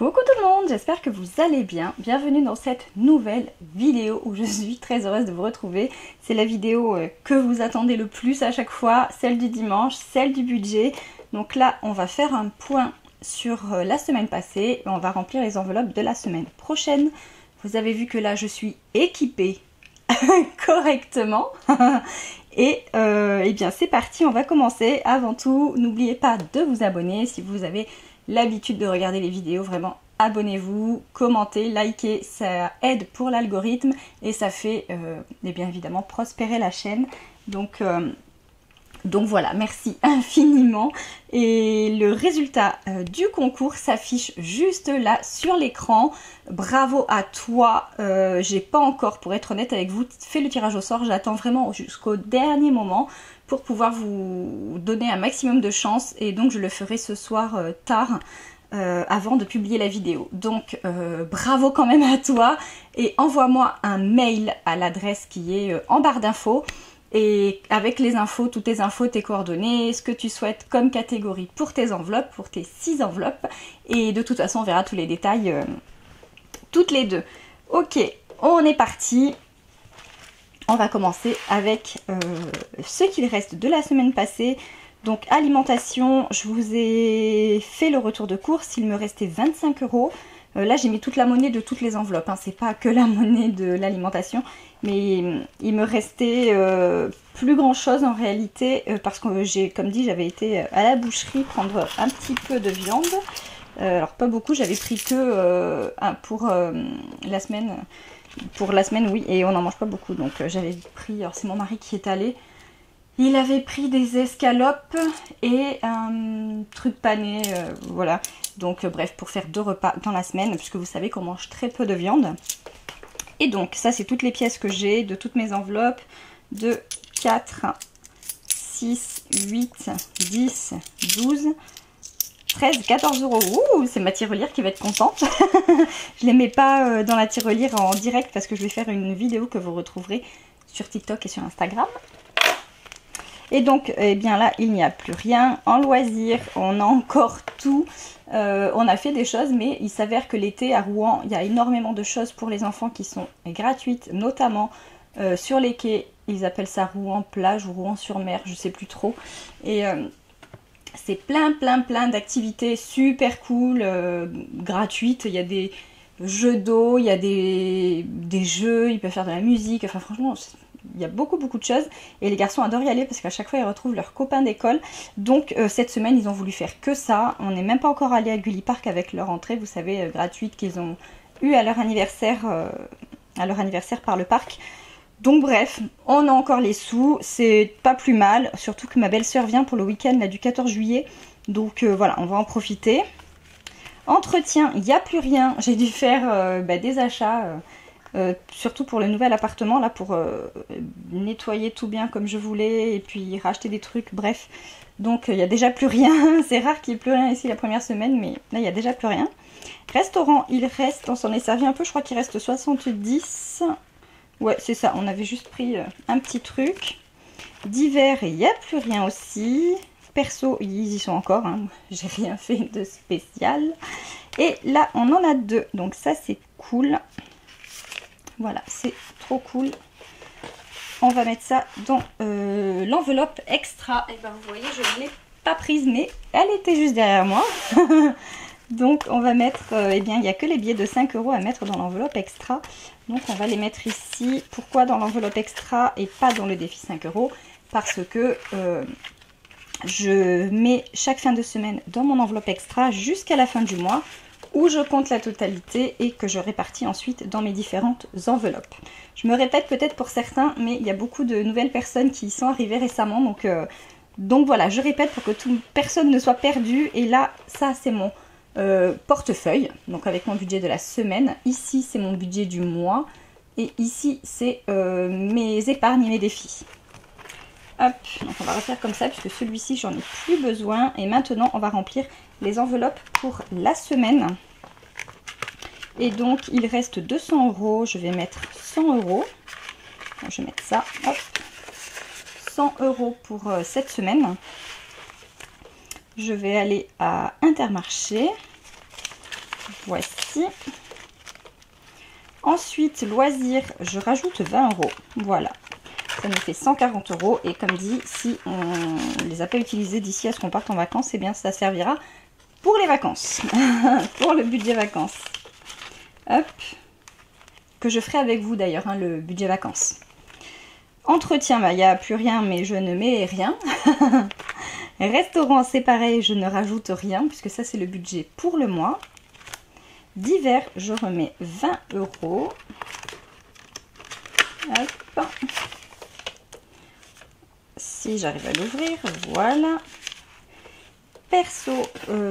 Coucou tout le monde, j'espère que vous allez bien. Bienvenue dans cette nouvelle vidéo où je suis très heureuse de vous retrouver. C'est la vidéo que vous attendez le plus à chaque fois, celle du dimanche, celle du budget. Donc là, on va faire un point sur la semaine passée et on va remplir les enveloppes de la semaine prochaine. Vous avez vu que là, je suis équipée correctement. Et bien c'est parti, on va commencer. Avant tout, n'oubliez pas de vous abonner si vous avez l'habitude de regarder les vidéos. Vraiment, abonnez-vous, commentez, likez, ça aide pour l'algorithme et ça fait et bien évidemment prospérer la chaîne. Donc voilà, merci infiniment. Et le résultat du concours s'affiche juste là sur l'écran. Bravo à toi. J'ai pas encore, pour être honnête avec vous, fait le tirage au sort. J'attends vraiment jusqu'au dernier moment pour pouvoir vous donner un maximum de chance. Et donc je le ferai ce soir tard, avant de publier la vidéo. Donc bravo quand même à toi. Et envoie-moi un mail à l'adresse qui est en barre d'infos. Et avec les infos, toutes tes infos, tes coordonnées, ce que tu souhaites comme catégorie pour tes enveloppes, pour tes 6 enveloppes. Et de toute façon, on verra tous les détails toutes les deux. Ok, on est parti. On va commencer avec ce qu'il reste de la semaine passée. Donc alimentation, je vous ai fait le retour de course, il me restait 25 €. Là j'ai mis toute la monnaie de toutes les enveloppes, hein. C'est pas que la monnaie de l'alimentation, mais il me restait plus grand chose en réalité, parce que j'ai, comme dit, j'avais été à la boucherie prendre un petit peu de viande. Alors pas beaucoup, j'avais pris que pour la semaine. Pour la semaine, oui, et on n'en mange pas beaucoup, donc j'avais pris, alors c'est mon mari qui est allé, il avait pris des escalopes et un truc pané, voilà. Donc bref, pour faire 2 repas dans la semaine, puisque vous savez qu'on mange très peu de viande. Et donc, ça c'est toutes les pièces que j'ai de toutes mes enveloppes, de 4, 6, 8, 10, 12... 13, 14 €. Ouh, c'est ma tirelire qui va être contente. Je ne les mets pas dans la tirelire en direct parce que je vais faire une vidéo que vous retrouverez sur TikTok et sur Instagram. Et donc, eh bien là, il n'y a plus rien. En loisirs, on a encore tout. On a fait des choses, mais il s'avère que l'été à Rouen, il y a énormément de choses pour les enfants qui sont gratuites, notamment sur les quais. Ils appellent ça Rouen plage ou Rouen sur mer, je ne sais plus trop. Et c'est plein d'activités super cool, gratuites. Il y a des jeux d'eau, il y a des jeux, ils peuvent faire de la musique. Enfin franchement, il y a beaucoup de choses. Et les garçons adorent y aller parce qu'à chaque fois ils retrouvent leurs copains d'école. Donc cette semaine ils ont voulu faire que ça. On n'est même pas encore allé à Gulli Park avec leur entrée, vous savez, gratuite qu'ils ont eu à leur anniversaire par le parc. Donc bref, on a encore les sous, c'est pas plus mal, surtout que ma belle-sœur vient pour le week-end du 14 juillet. Donc voilà, on va en profiter. Entretien, il n'y a plus rien. J'ai dû faire des achats, surtout pour le nouvel appartement, là, pour nettoyer tout bien comme je voulais, et puis racheter des trucs, bref. Donc il n'y a déjà plus rien. C'est rare qu'il n'y ait plus rien ici la première semaine, mais là, il n'y a déjà plus rien. Restaurant, il reste, on s'en est servi un peu, je crois qu'il reste 70. Ouais, c'est ça, on avait juste pris un petit truc. D'hiver, il n'y a plus rien aussi. Perso, ils y sont encore, hein. J'ai rien fait de spécial. Et là, on en a 2, donc ça c'est cool. Voilà, c'est trop cool. On va mettre ça dans l'enveloppe extra. Et ben vous voyez, je ne l'ai pas prise, mais elle était juste derrière moi. Donc on va mettre, eh bien il n'y a que les billets de 5 € à mettre dans l'enveloppe extra. Donc on va les mettre ici. Pourquoi dans l'enveloppe extra et pas dans le défi 5 €? Parce que je mets chaque fin de semaine dans mon enveloppe extra jusqu'à la fin du mois, où je compte la totalité et que je répartis ensuite dans mes différentes enveloppes. Je me répète peut-être pour certains, mais il y a beaucoup de nouvelles personnes qui y sont arrivées récemment. Donc voilà, je répète pour que personne ne soit perdu. Et là, ça c'est mon portefeuille, donc avec mon budget de la semaine. Ici c'est mon budget du mois et ici c'est mes épargnes et mes défis. Hop, donc on va refaire comme ça puisque celui-ci j'en ai plus besoin. Et maintenant on va remplir les enveloppes pour la semaine. Et donc il reste 200 €, je vais mettre 100 €. Je vais mettre ça, hop, 100 € pour cette semaine. Je vais aller à Intermarché. Voici. Ensuite, loisirs, je rajoute 20 €. Voilà. Ça nous fait 140 € et comme dit, si on ne les a pas utilisés d'ici à ce qu'on parte en vacances, eh bien ça servira pour les vacances, pour le budget vacances. Hop, que je ferai avec vous d'ailleurs, hein, le budget vacances. Entretien, bah, il n'y a plus rien, mais je ne mets rien. Restaurant, c'est pareil, je ne rajoute rien, puisque ça c'est le budget pour le mois. Divers, je remets 20 €. Hop. Si j'arrive à l'ouvrir, voilà. Perso,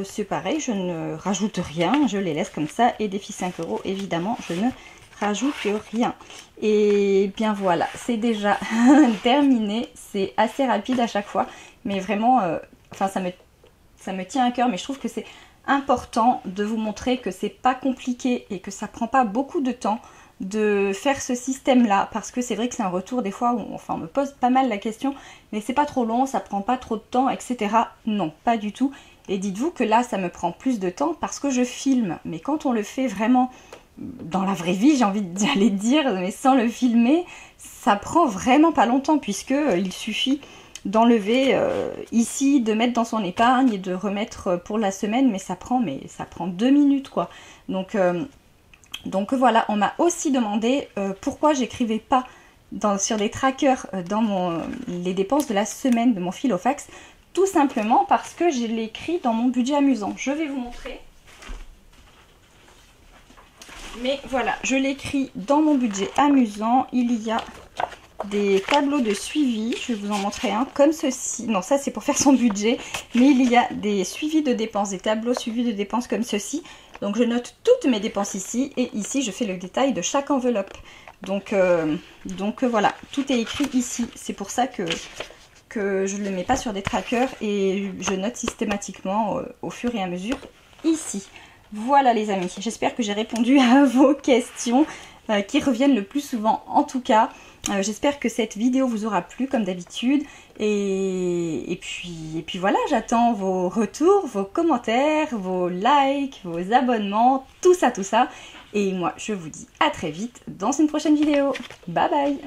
c'est pareil, je ne rajoute rien, je les laisse comme ça. Et défi 5 €, évidemment, je ne rajoute rien. Et bien voilà, c'est déjà terminé. C'est assez rapide à chaque fois, mais vraiment, enfin ça me tient à cœur, mais je trouve que c'est important de vous montrer que c'est pas compliqué et que ça prend pas beaucoup de temps de faire ce système là, parce que c'est vrai que c'est un retour des fois où on me pose pas mal la question, mais c'est pas trop long, ça prend pas trop de temps, etc. Non, pas du tout. Et dites-vous que là ça me prend plus de temps parce que je filme, mais quand on le fait vraiment dans la vraie vie, j'ai envie d'aller dire, mais sans le filmer, ça prend vraiment pas longtemps, puisque il suffit d'enlever ici, de mettre dans son épargne et de remettre pour la semaine, mais ça prend 2 minutes quoi. Donc voilà, on m'a aussi demandé pourquoi j'écrivais pas sur des trackers dans les dépenses de la semaine de mon Filofax. Tout simplement parce que je l'ai écrit dans mon budget amusant. Je vais vous montrer. Mais voilà, je l'écris dans mon budget amusant. Il y a des tableaux de suivi. Je vais vous en montrer un comme ceci. Non, ça c'est pour faire son budget. Mais il y a des suivis de dépenses, des tableaux suivis de dépenses comme ceci. Donc je note toutes mes dépenses ici. Et ici, je fais le détail de chaque enveloppe. Donc voilà, tout est écrit ici. C'est pour ça que je ne le mets pas sur des trackers. Et je note systématiquement au fur et à mesure ici. Voilà les amis, j'espère que j'ai répondu à vos questions qui reviennent le plus souvent en tout cas. J'espère que cette vidéo vous aura plu comme d'habitude. Et puis voilà, j'attends vos retours, vos commentaires, vos likes, vos abonnements, tout ça. Et moi je vous dis à très vite dans une prochaine vidéo. Bye bye!